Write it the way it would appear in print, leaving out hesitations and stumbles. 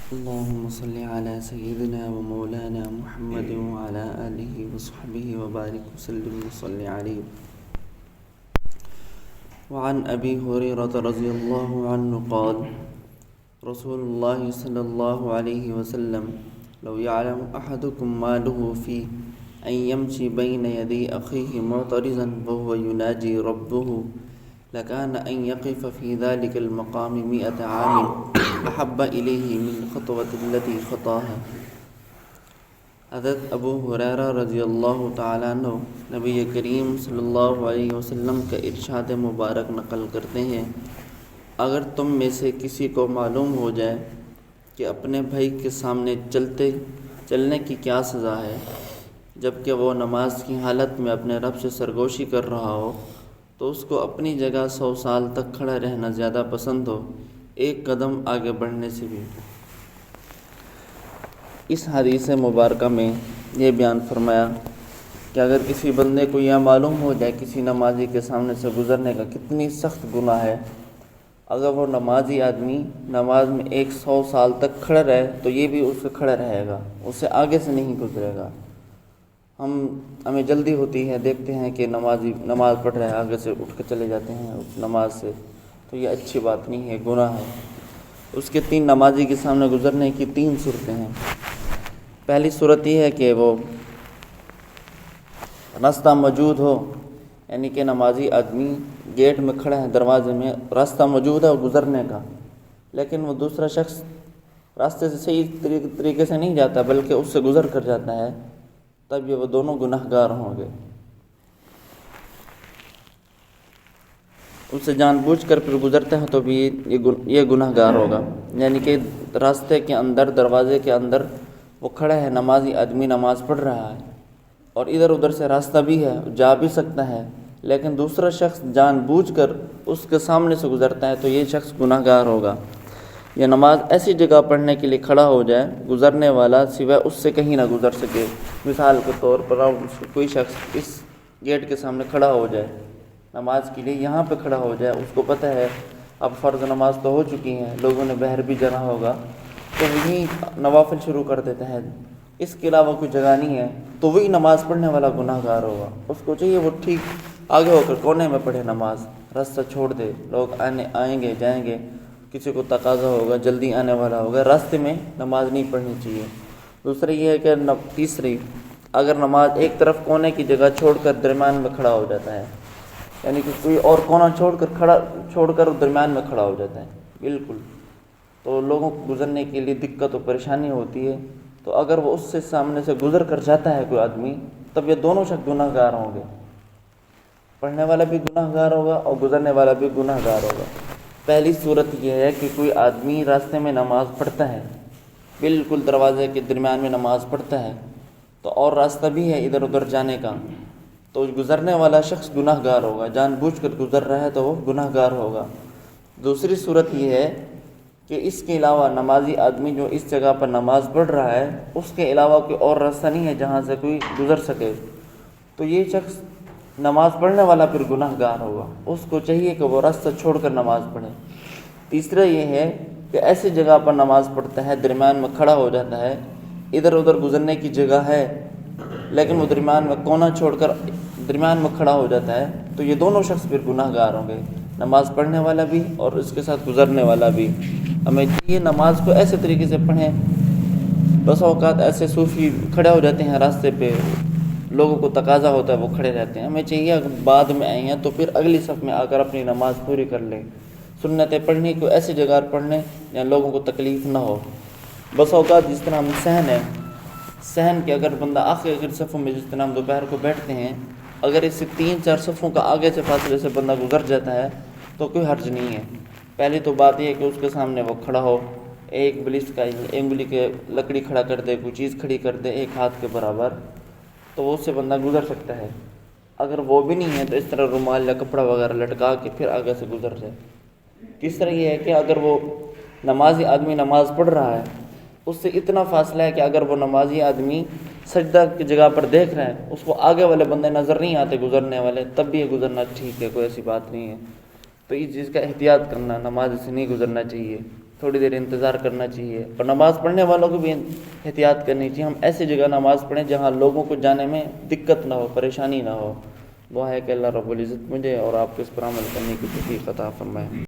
اللهم صل على سيدنا ومولانا محمد وعلى آله وصحبه وبارك وسلم وصل عليه. وعن أبي هريرة رضي الله عنه قال رسول الله صلى الله عليه وسلم لو يعلم أحدكم ما له فيه أن يمشي بين يدي أخيه معترضا وهو يناجي ربه لكان أن يقف في ذلك المقام 100 عام أحب إليه من الخطوة التي خطاها. حضرت ابو ہریرہ رضی اللہ تعالیٰ عنہ نبی کریم صلی اللہ علیہ وسلم کا ارشاد مبارک نقل کرتے ہیں، اگر تم میں سے کسی کو معلوم ہو جائے کہ اپنے بھائی کے سامنے چلنے کی کیا سزا ہے، جب کہ وہ نماز کی حالت میں اپنے رب سے سرگوشی کر رہا ہو، تو اس کو اپنی جگہ 100 سال تک کھڑا رہنا زیادہ پسند ہو ایک قدم آگے بڑھنے سے بھی۔ اس حدیث مبارکہ میں یہ بیان فرمایا کہ اگر کسی بندے کو یہ معلوم ہو جائے کسی نمازی کے سامنے سے گزرنے کا کتنی سخت گناہ ہے، اگر وہ نمازی آدمی نماز میں 100 سال تک کھڑا رہے تو یہ بھی اس سے کھڑا رہے گا، اس سے آگے سے نہیں گزرے گا۔ ہمیں جلدی ہوتی ہے، دیکھتے ہیں کہ نماز پڑھ رہے ہیں، آگے سے اٹھ کے چلے جاتے ہیں اس نماز سے، تو یہ اچھی بات نہیں ہے، گناہ ہے۔ اس کے 3 نمازی کے سامنے گزرنے کی 3 صورتیں ہیں۔ پہلی صورت یہ ہے کہ وہ راستہ موجود ہو، یعنی کہ نمازی آدمی گیٹ میں کھڑا ہے، دروازے میں راستہ موجود ہے گزرنے کا، لیکن وہ دوسرا شخص راستے سے صحیح طریقے سے نہیں جاتا بلکہ اس سے گزر کر جاتا ہے، تب یہ وہ دونوں گناہ گار ہوں گے۔ اس سے جان بوجھ کر پھر گزرتے ہیں تو بھی یہ گناہ گار ہوگا، یعنی کہ راستے کے اندر، دروازے کے اندر وہ کھڑا ہے، نمازی آدمی نماز پڑھ رہا ہے اور ادھر ادھر سے راستہ بھی ہے، جا بھی سکتا ہے، لیکن دوسرا شخص جان بوجھ کر اس کے سامنے سے گزرتا ہے تو یہ شخص گناہ گار ہوگا۔ یہ نماز ایسی جگہ پڑھنے کے لیے کھڑا ہو جائے گزرنے والا سوائے اس سے کہیں نہ گزر سکے۔ مثال کے طور پر کوئی شخص اس گیٹ کے سامنے کھڑا ہو جائے نماز کے لیے، یہاں پہ کھڑا ہو جائے، اس کو پتہ ہے اب فرض نماز تو ہو چکی ہے، لوگوں نے بہر بھی جانا ہوگا، تو وہی نوافل شروع کر دیتا ہے، اس کے علاوہ کوئی جگہ نہیں ہے، تو وہی نماز پڑھنے والا گناہ گار ہوگا۔ اس کو چاہیے وہ ٹھیک آگے ہو کر کونے میں پڑھے نماز، راستہ چھوڑ دے، لوگ آئیں گے جائیں گے، کسی کو تقاضا ہوگا، جلدی آنے والا ہوگا، راستے میں نماز نہیں پڑھنی چاہیے۔ دوسرا یہ ہے کہ تیسری، اگر نماز ایک طرف کونے کی جگہ چھوڑ کر درمیان میں کھڑا ہو جاتا ہے، یعنی کہ کوئی اور کونا چھوڑ کر درمیان میں کھڑا ہو جاتا ہے بالکل، تو لوگوں کو گزرنے کے لیے دقت و پریشانی ہوتی ہے، تو اگر وہ اس سے سامنے سے گزر کر جاتا ہے کوئی آدمی، تب یہ دونوں شخص گناہ گار ہوں گے، پڑھنے والا بھی گناہ گار ہوگا اور گزرنے والا بھی گناہ گار ہوگا۔ پہلی صورت یہ ہے کہ کوئی آدمی راستے میں نماز پڑھتا ہے، بالکل دروازے کے درمیان میں نماز پڑھتا ہے، تو اور راستہ بھی ہے ادھر ادھر جانے کا، تو گزرنے والا شخص گناہ گار ہوگا، جان بوجھ کر گزر رہا ہے تو وہ گناہ گار ہوگا۔ دوسری صورت یہ ہے کہ اس کے علاوہ نمازی آدمی جو اس جگہ پر نماز پڑھ رہا ہے، اس کے علاوہ کوئی اور راستہ نہیں ہے جہاں سے کوئی گزر سکے، تو یہ شخص نماز پڑھنے والا پھر گناہ گار ہوگا، اس کو چاہیے کہ وہ راستہ چھوڑ کر نماز پڑھے۔ تیسرا یہ ہے کہ ایسی جگہ پر نماز پڑھتا ہے، درمیان میں کھڑا ہو جاتا ہے، ادھر ادھر گزرنے کی جگہ ہے لیکن وہ درمیان میں کونا چھوڑ کر درمیان میں کھڑا ہو جاتا ہے، تو یہ دونوں شخص پھر گناہ گار ہوں گے، نماز پڑھنے والا بھی اور اس کے ساتھ گزرنے والا بھی۔ ہمیں یہ نماز کو ایسے طریقے سے پڑھیں، بس اوقات ایسے صوفی کھڑے ہو جاتے ہیں راستے پہ، لوگوں کو تقاضا ہوتا ہے وہ کھڑے رہتے ہیں، ہمیں چاہیے اگر بعد میں آئے ہیں تو پھر اگلی صف میں آ کر اپنی نماز پوری کر لیں۔ سنتیں پڑھنے کو ایسی جگہ پر پڑھ لیں جہاں لوگوں کو تکلیف نہ ہو۔ بس اوقات جس طرح ہم صحن ہے، صحن کے اگر بندہ آخر صفوں میں جس طرح ہم دوپہر کو بیٹھتے ہیں، اگر اس سے 3-4 صفوں کا آگے سے فاصلے سے بندہ گزر جاتا ہے تو کوئی حرج نہیں ہے۔ پہلی تو بات یہ ہے کہ اس کے سامنے وہ کھڑا ہو، ایک بلس کا انگلی کے لکڑی کھڑا کر دے، کوئی چیز کھڑی کر دے ایک ہاتھ کے برابر، تو وہ اس سے بندہ گزر سکتا ہے۔ اگر وہ بھی نہیں ہے تو اس طرح رومال یا کپڑا وغیرہ لٹکا کے پھر آگے سے گزر جائے۔ تیسرا یہ ہے کہ اگر وہ نمازی آدمی نماز پڑھ رہا ہے، اس سے اتنا فاصلہ ہے کہ اگر وہ نمازی آدمی سجدہ کی جگہ پر دیکھ رہے ہیں، اس کو آگے والے بندے نظر نہیں آتے گزرنے والے، تب بھی یہ گزرنا ٹھیک ہے، کوئی ایسی بات نہیں ہے۔ تو اس چیز کا احتیاط کرنا، نماز سے نہیں گزرنا چاہیے۔ تھوڑی دیر انتظار کرنا چاہیے، اور نماز پڑھنے والوں کو بھی احتیاط کرنی چاہیے. ہم ایسی جگہ نماز پڑھیں جہاں لوگوں کو جانے میں دقت نہ ہو، پریشانی نہ ہو. دعا ہے کہ اللہ رب العزت مجھے اور آپ کو اس پر عمل کرنے کی توفیق عطا فرمائے.